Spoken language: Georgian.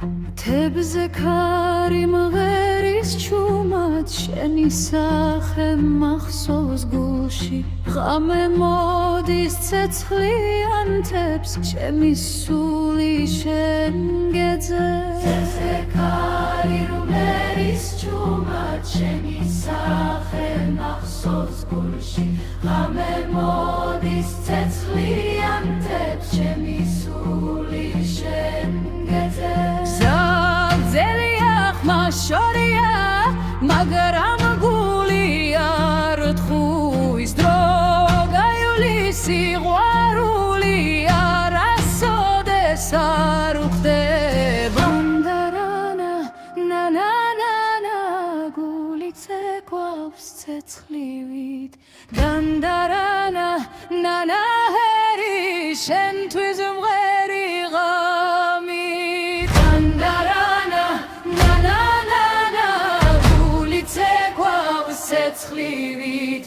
თებზე ქარი მღერის ჩუმად შენი სახე მახსოვს გულში ღამე მოდის ცეცხლიან თებს ჩემი სული შენ გეძე თებზე ქარი მღერის ჩუმად შენი სახე მახსოვს გულში ღამე მოდის ცეცხლიან თებს ჩემი სული შენ გეძე შორია მაგრამ გული არ თხუის დრო გაიული სიყვარული არასოდეს არ უხდება დარანა ნანანა გული ცეკვავს ცეცხლივით დარანა ნანაერი შენთვის მღერი ღამით ცეცხლივით